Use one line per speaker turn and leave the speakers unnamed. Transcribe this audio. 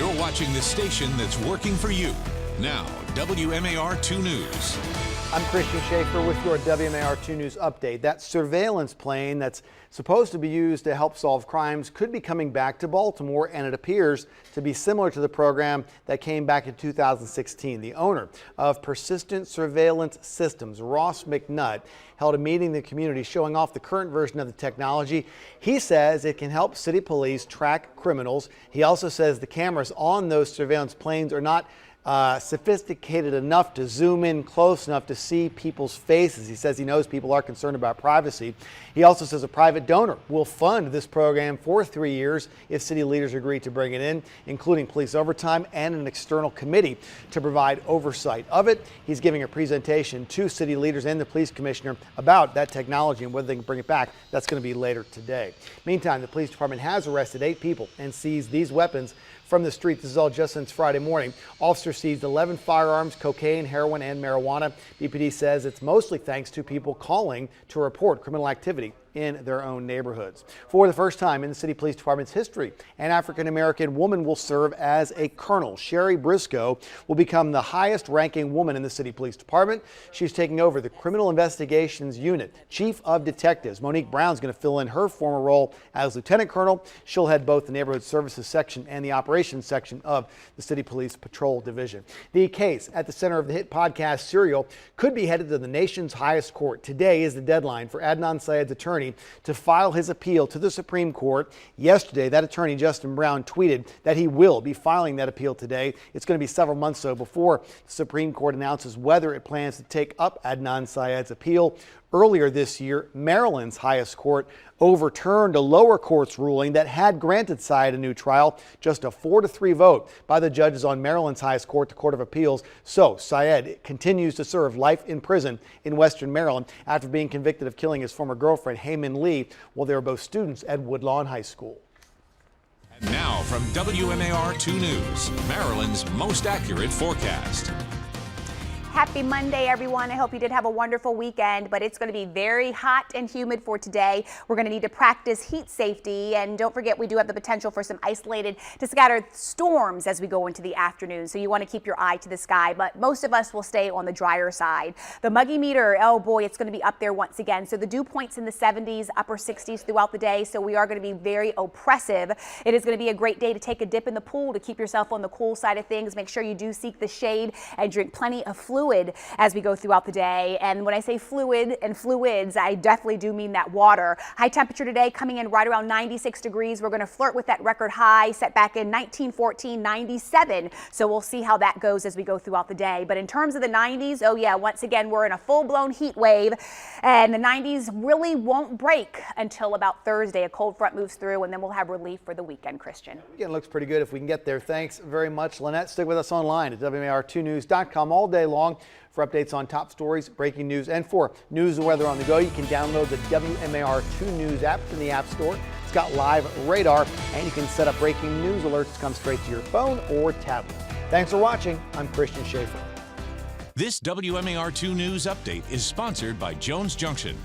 You're watching the station that's working for you. Now, WMAR 2 News.
I'm Christian Schaefer with your WMAR 2 News update. That surveillance plane that's supposed to be used to help solve crimes could be coming back to Baltimore, and it appears to be similar to the program that came back in 2016. The owner of Persistent Surveillance Systems, Ross McNutt, held a meeting in the community showing off the current version of the technology. He says it can help city police track criminals. He also says the cameras on those surveillance planes are not sophisticated enough to zoom in close enough to see people's faces. He says he knows people are concerned about privacy. He also says a private donor will fund this program for 3 years if city leaders agree to bring it in, including police overtime and an external committee to provide oversight of it. He's giving a presentation to city leaders and the police commissioner about that technology and whether they can bring it back. That's going to be later today. Meantime, the police department has arrested 8 people and seized these weapons from the street. This is all just since Friday morning. Officers seized 11 firearms, cocaine, heroin, and marijuana. BPD says it's mostly thanks to people calling to report criminal activity in their own neighborhoods. For the first time in the city police department's history, an African-American woman will serve as a colonel. Sherry Briscoe will become the highest ranking woman in the city police department. She's taking over the criminal investigations unit. Chief of Detectives Monique Brown's going to fill in her former role as lieutenant colonel. She'll head both the neighborhood services section and the operations section of the city police patrol division. The case at the center of the hit podcast Serial could be headed to the nation's highest court. Today is the deadline for Adnan Syed's attorney to file his appeal to the Supreme Court. Yesterday, that attorney, Justin Brown, tweeted that he will be filing that appeal today. It's going to be several months, though, before the Supreme Court announces whether it plans to take up Adnan Syed's appeal. Earlier this year, Maryland's highest court overturned a lower court's ruling that had granted Syed a new trial. Just a 4-3 vote by the judges on Maryland's highest court, the Court of Appeals. So Syed continues to serve life in prison in Western Maryland after being convicted of killing his former girlfriend, Hayman Lee, while they were both students at Woodlawn High School.
And now from WMAR 2 News, Maryland's most accurate forecast.
Happy Monday, everyone. I hope you did have a wonderful weekend, but it's going to be very hot and humid for today. We're going to need to practice heat safety, and don't forget we do have the potential for some isolated to scattered storms as we go into the afternoon, so you want to keep your eye to the sky, but most of us will stay on the drier side. The muggy meter, oh boy, it's going to be up there once again. So the dew points in the 70s, upper 60s throughout the day, so we are going to be very oppressive. It is going to be a great day to take a dip in the pool to keep yourself on the cool side of things. Make sure you do seek the shade and drink plenty of fluid as we go throughout the day. And when I say fluid and fluids, I definitely do mean that water. High temperature today coming in right around 96 degrees. We're going to flirt with that record high set back in 1914, 97. So we'll see how that goes as we go throughout the day. But in terms of the 90s, oh yeah, once again, we're in a full-blown heat wave, and the 90s really won't break until about Thursday. A cold front moves through, and then we'll have relief for the weekend, Christian.
Weekend looks pretty good if we can get there. Thanks very much, Lynette. Stick with us online at WMAR2news.com all day long for updates on top stories, breaking news, and for news and weather on the go. You can download the WMAR 2 News app in the App Store. It's got live radar, and you can set up breaking news alerts to come straight to your phone or tablet. Thanks for watching. I'm Christian Schaefer.
This WMAR 2 News update is sponsored by Jones Junction.